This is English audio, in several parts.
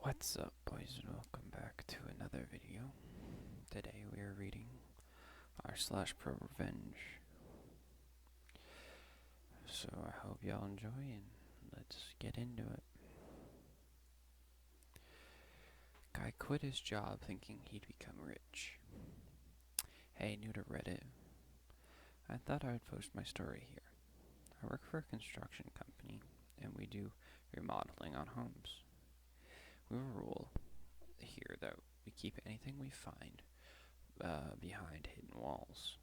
What's up, boys, and welcome back to another video. Today we are reading r/Prorevenge. So I hope y'all enjoy, and let's get into it. Guy quit his job thinking he'd become rich. Hey, new to Reddit. I thought I would post my story here. I work for a construction company, and we do remodeling on homes. We have a rule here that we keep anything we find behind hidden walls.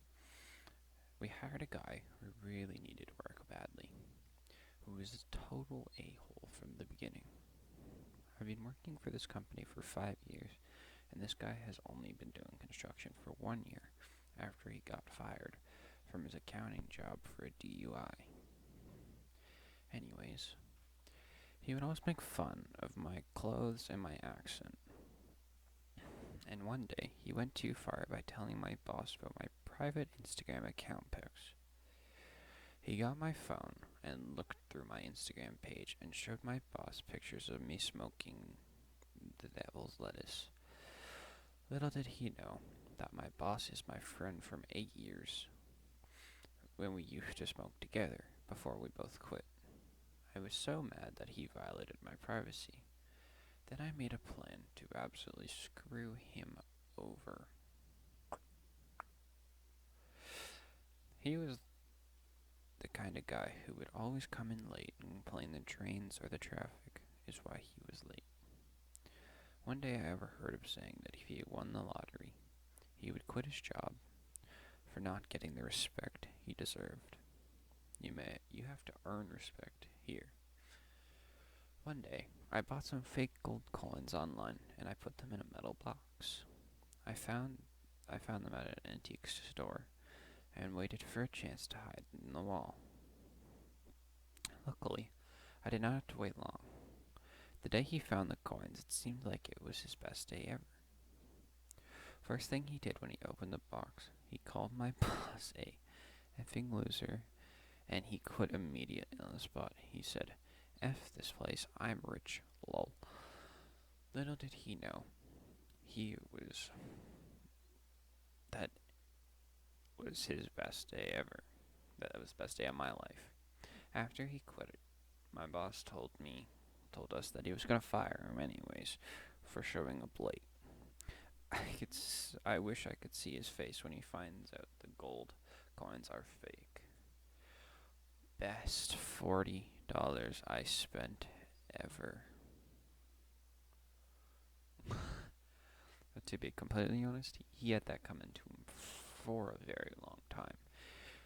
We hired a guy who really needed work badly, who was a total a-hole from the beginning. I've been working for this company for 5 years, and this guy has only been doing construction for 1 year after he got fired from his accounting job for a DUI. Anyways, he would always make fun of my clothes and my accent. And one day, he went too far by telling my boss about my private Instagram account pics. He got my phone and looked through my Instagram page and showed my boss pictures of me smoking the devil's lettuce. Little did he know that my boss is my friend from 8 years when we used to smoke together before we both quit. I was so mad that he violated my privacy. Then I made a plan to absolutely screw him over. He was the kind of guy who would always come in late and complain the trains or the traffic is why he was late. One day I overheard him saying that if he won the lottery, he would quit his job for not getting the respect he deserved. You have to earn respect here. One day, I bought some fake gold coins online and I put them in a metal box. I found them at an antique store and waited for a chance to hide them in the wall. Luckily, I did not have to wait long. The day he found the coins, it seemed like it was his best day ever. First thing he did when he opened the box, he called my boss a effing loser, and he quit immediately on the spot. He said, "F this place, I'm rich, lol." Little did he know, that was his best day ever. That was the best day of my life. After he quit, my boss told us that he was going to fire him anyways for showing up late. I wish I could see his face when he finds out the gold coins are fake. Best $40 I spent ever. But to be completely honest, he had that coming to him for a very long time.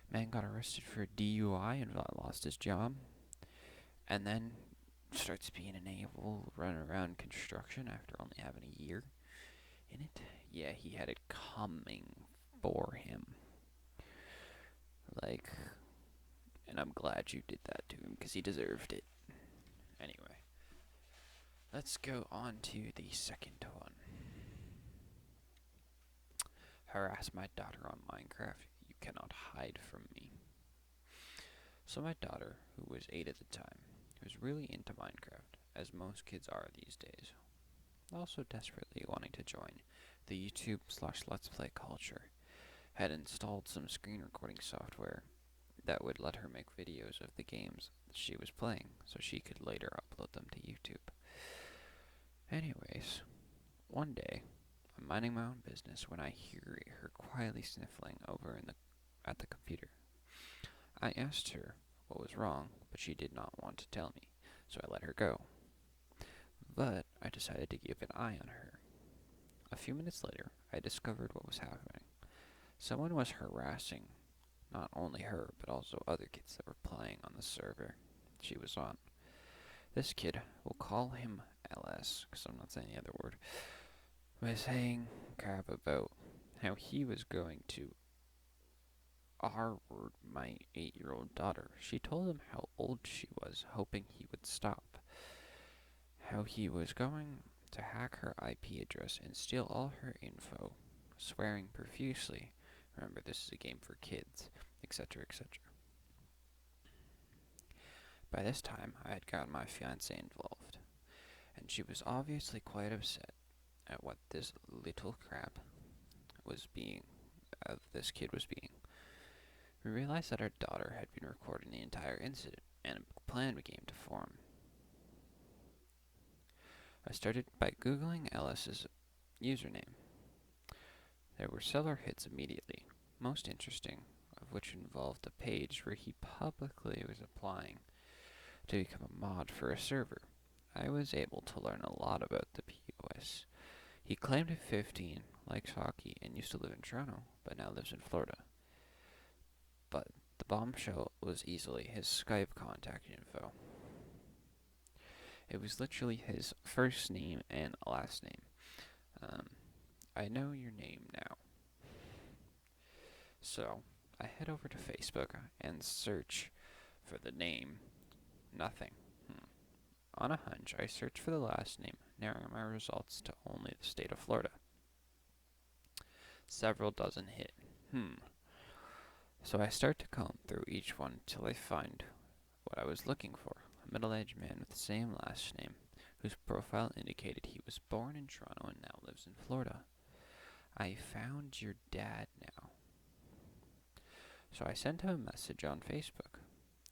Man got arrested for DUI and lost his job, and then starts being an a-hole running around construction after only having a year in it. Yeah, he had it coming for him. And I'm glad you did that to him because he deserved it. Anyway, let's go on to the second one. Harass my daughter on Minecraft. You cannot hide from me. So my daughter, who was 8 at the time, was really into Minecraft, as most kids are these days, also desperately wanting to join the YouTube/Let's Play culture, had installed some screen recording software that would let her make videos of the games that she was playing, so she could later upload them to YouTube. Anyways, one day, I'm minding my own business when I hear her quietly sniffling over at the computer. I asked her what was wrong, but she did not want to tell me, so I let her go. But I decided to keep an eye on her. A few minutes later, I discovered what was happening. Someone was harassing not only her, but also other kids that were playing on the server she was on. This kid, we'll call him LS, because I'm not saying the other word, was saying crap about how he was going to R-word my 8-year-old daughter. She told him how old she was, hoping he would stop. How he was going to hack her IP address and steal all her info, swearing profusely. Remember, this is a game for kids, etc., etc. By this time, I had gotten my fiancée involved, and She was obviously quite upset at what this little crap was being, this kid was being. We realized that our daughter had been recording the entire incident, and a plan began to form. I started by Googling Ellis's username. There were several hits immediately, most interesting of which involved a page where he publicly was applying to become a mod for a server. I was able to learn a lot about the POS. He claimed to be 15, likes hockey, and used to live in Toronto, but now lives in Florida. But the bombshell was easily his Skype contact info. It was literally his first name and last name. I know your name now. So, I head over to Facebook and search for the name. Nothing. On a hunch, I search for the last name, narrowing my results to only the state of Florida. Several dozen hit. So I start to comb through each one till I find what I was looking for. A middle-aged man with the same last name, whose profile indicated he was born in Toronto and now lives in Florida. I found your dad now. So I sent him a message on Facebook,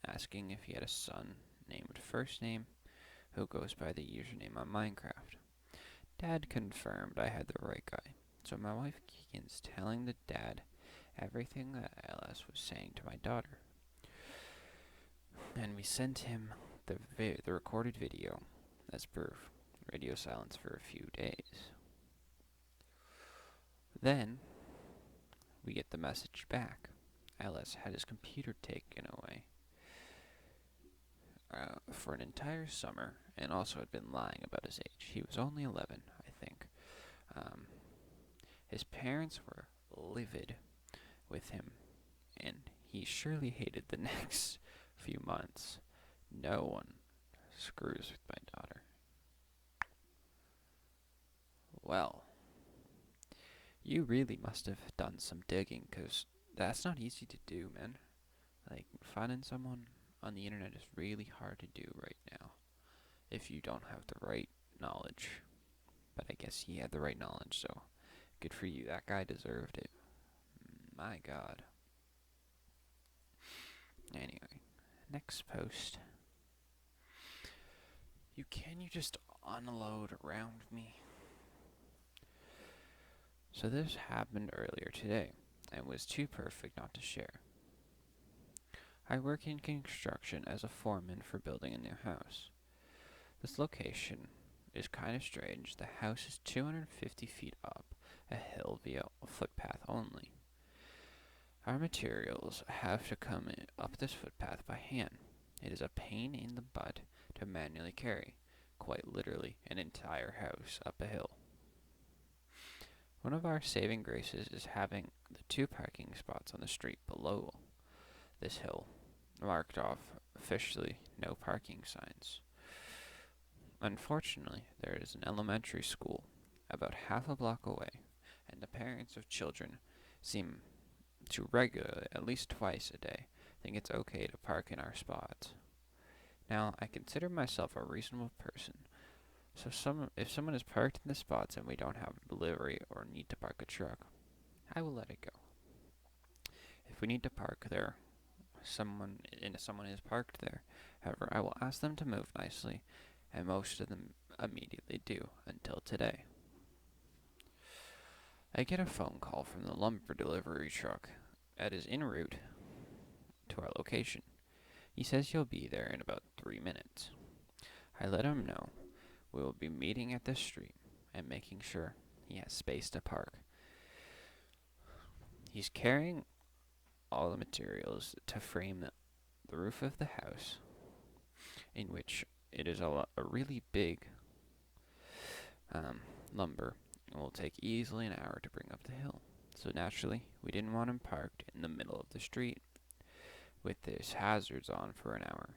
asking if he had a son named first name, who goes by the username on Minecraft. Dad confirmed I had the right guy, so my wife begins telling the dad everything that Ellis was saying to my daughter. And we sent him the recorded video as proof. Radio silence for a few days. Then, we get the message back. Ellis had his computer taken away for an entire summer, and also had been lying about his age. He was only 11, I think. His parents were livid with him, and he surely hated the next few months. No one screws with my daughter. Well, you really must have done some digging, 'cause that's not easy to do, man. Like, finding someone on the internet is really hard to do right now if you don't have the right knowledge. But I guess he had the right knowledge, so good for you. That guy deserved it. My God. Anyway, next post. Can you just unload around me? So this happened earlier today, and was too perfect not to share. I work in construction as a foreman for building a new house. This location is kind of strange. The house is 250 feet up a hill via a footpath only. Our materials have to come up this footpath by hand. It is a pain in the butt to manually carry, quite literally, an entire house up a hill. One of our saving graces is having the 2 parking spots on the street below this hill marked off officially no parking signs. Unfortunately, there is an elementary school about half a block away, and the parents of children seem to regularly, at least twice a day, think it's okay to park in our spots. Now, I consider myself a reasonable person, so if someone is parked in the spots and we don't have a delivery or need to park a truck, I will let it go. If we need to park there, someone is parked there. However, I will ask them to move nicely, and most of them immediately do, until today. I get a phone call from the lumber delivery truck that is en route to our location. He says he'll be there in about 3 minutes. I let him know we will be meeting at the street and making sure he has space to park. He's carrying all the materials to frame the roof of the house, in which it is a really big lumber. It will take easily an hour to bring up the hill. So naturally, we didn't want him parked in the middle of the street with his hazards on for an hour.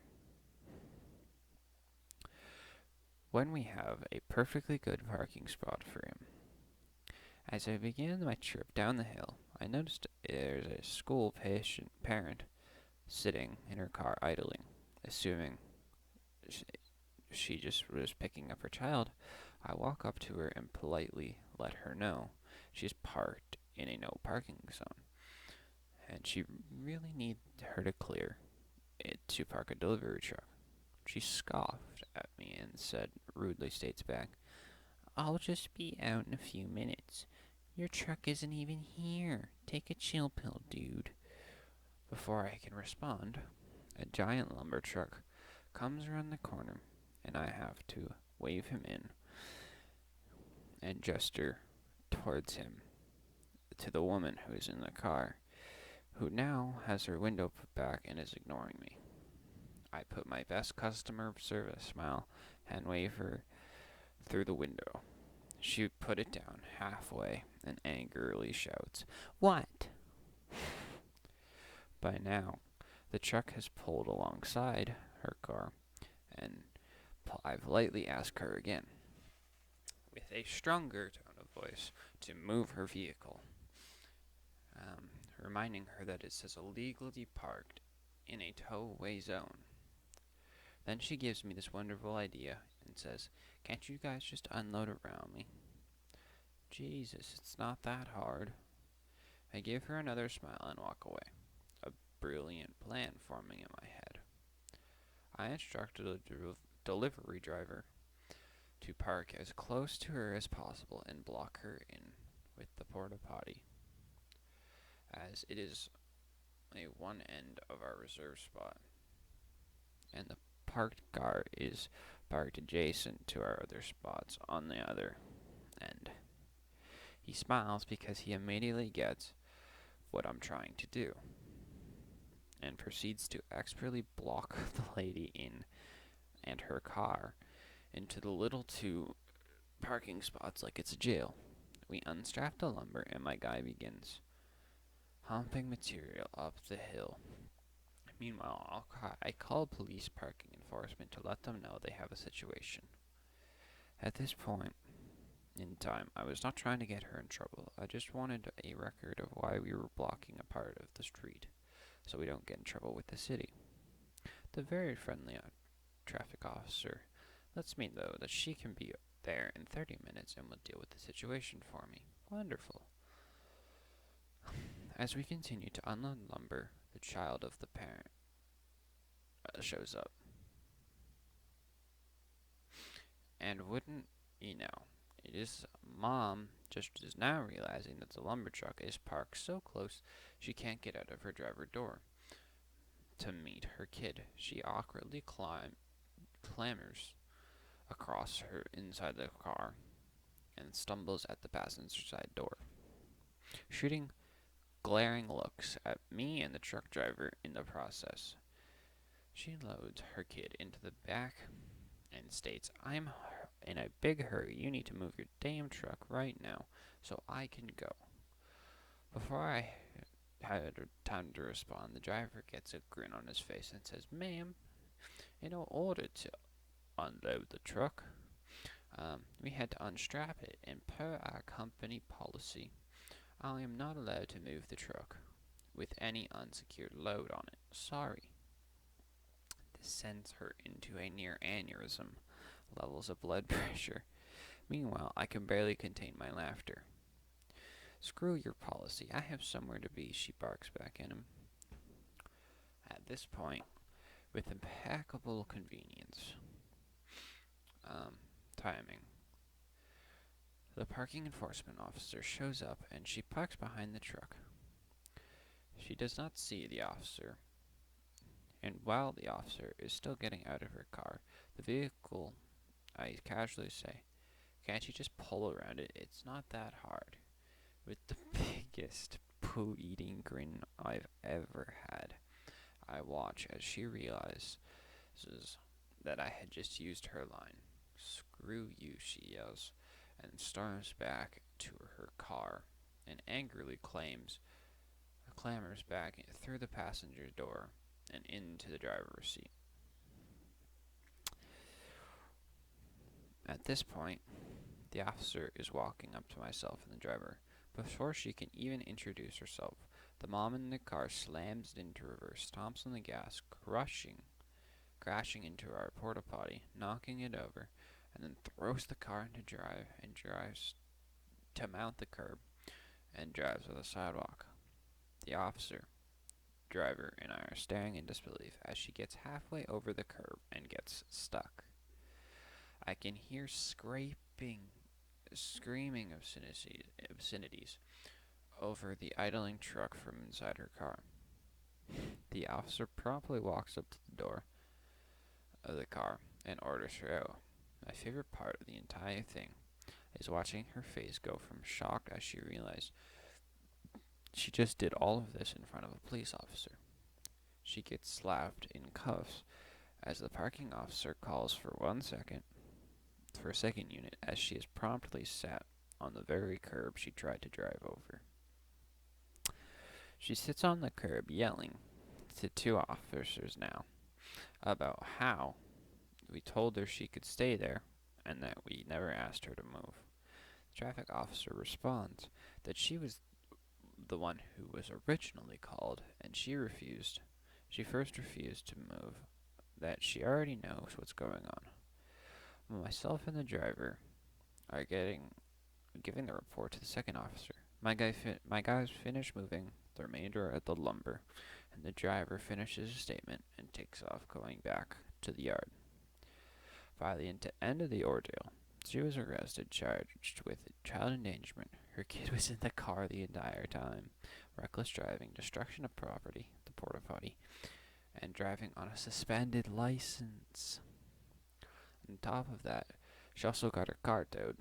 When we have a perfectly good parking spot for him. As I began my trip down the hill, I noticed there's a school parent sitting in her car idling, assuming she just was picking up her child, I walk up to her and politely let her know she's parked in a no parking zone, and she really needs her to clear it to park a delivery truck. She scoffed at me and said, rudely states back, "I'll just be out in a few minutes. Your truck isn't even here. Take a chill pill, dude." Before I can respond, a giant lumber truck comes around the corner, and I have to wave him in and gesture towards him to the woman who is in the car, who now has her window put back and is ignoring me. I put my best customer service smile and wave her through the window. She put it down halfway and angrily shouts, "What?" By now, the truck has pulled alongside her car, and I politely ask her again, with a stronger tone of voice, to move her vehicle, reminding her that it says illegally parked in a tow-away zone. Then she gives me this wonderful idea and says, "Can't you guys just unload around me?" Jesus, it's not that hard. I give her another smile and walk away, a brilliant plan forming in my head. I instructed a delivery driver to park as close to her as possible and block her in with the porta potty, as it is a one end of our reserve spot, and the parked car is parked adjacent to our other spots on the other end. He smiles because he immediately gets what I'm trying to do, and proceeds to expertly block the lady in and her car into the little two parking spots like it's a jail. We unstrap the lumber, and my guy begins humping material up the hill. Meanwhile, I call police parking enforcement to let them know they have a situation. At this point in time, I was not trying to get her in trouble. I just wanted a record of why we were blocking a part of the street, so we don't get in trouble with the city. The very friendly traffic officer lets me know that she can be there in 30 minutes and will deal with the situation for me. Wonderful. As we continue to unload lumber, the child of the parent shows up. And wouldn't you know, it is Mom just is now realizing that the lumber truck is parked so close she can't get out of her driver door to meet her kid. She awkwardly clambers across her inside the car and stumbles at the passenger side door, shooting glaring looks at me and the truck driver in the process. She loads her kid into the back and states, "I'm in a big hurry. You need to move your damn truck right now so I can go." Before I had time to respond, the driver gets a grin on his face and says, "Ma'am, in order to unload the truck, we had to unstrap it, and per our company policy, I am not allowed to move the truck with any unsecured load on it. Sorry." This sends her into a near aneurysm levels of blood pressure. Meanwhile, I can barely contain my laughter. "Screw your policy. I have somewhere to be," she barks back at him. At this point, with impeccable convenience, timing, the parking enforcement officer shows up and she parks behind the truck. She does not see the officer, and while the officer is still getting out of her car, the vehicle, I casually say, "Can't you just pull around it? It's not that hard," with the biggest poo-eating grin I've ever had. I watch as she realizes that I had just used her line. "Screw you," she yells, and storms back to her car and angrily clambers back through the passenger door and into the driver's seat. At this point, the officer is walking up to myself and the driver. Before she can even introduce herself, the mom in the car slams into reverse, stomps on the gas, crushing crashing into our porta potty, knocking it over, and then throws the car into drive and drives to mount the curb and drives on the sidewalk. The officer, driver, and I are staring in disbelief as she gets halfway over the curb and gets stuck. I can hear screaming obscenities over the idling truck from inside her car. The officer promptly walks up to the door of the car and orders her out. My favorite part of the entire thing is watching her face go from shock as she realized she just did all of this in front of a police officer. She gets slapped in cuffs as the parking officer calls for a second unit as she is promptly sat on the very curb she tried to drive over. She sits on the curb yelling to two officers now about how we told her she could stay there and that we never asked her to move. The traffic officer responds that she was the one who was originally called and she refused. She first refused to move, that she already knows what's going on. Myself and the driver are giving the report to the second officer. My guys finish moving the remainder of the lumber, and the driver finishes his statement and takes off going back to the yard. By the end of the ordeal, she was arrested, charged with child endangerment. Her kid was in the car the entire time, reckless driving, destruction of property, the porta potty, and driving on a suspended license. On top of that, she also got her car towed.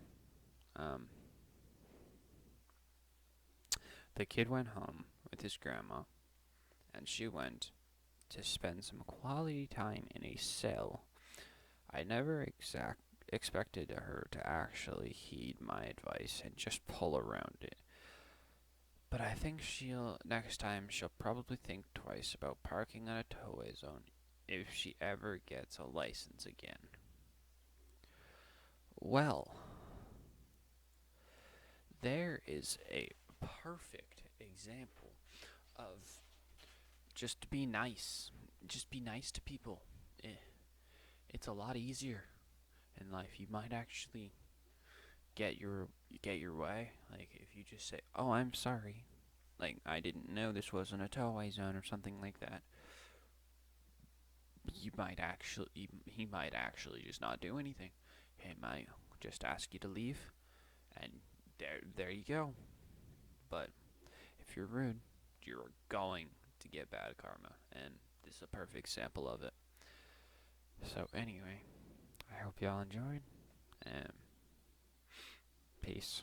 The kid went home with his grandma, and she went to spend some quality time in a cell. I never expected her to actually heed my advice and just pull around it. But I think next time she'll probably think twice about parking on a tollway zone if she ever gets a license again. Well, there is a perfect example of just be nice. Just be nice to people. It's a lot easier in life. You might actually get your way. Like if you just say, "Oh, I'm sorry. Like I didn't know this wasn't a tollway zone" or something like that. He might actually just not do anything. He might just ask you to leave, and there you go. But if you're rude, you're going to get bad karma, and this is a perfect example of it. So anyway, I hope y'all enjoyed, and peace.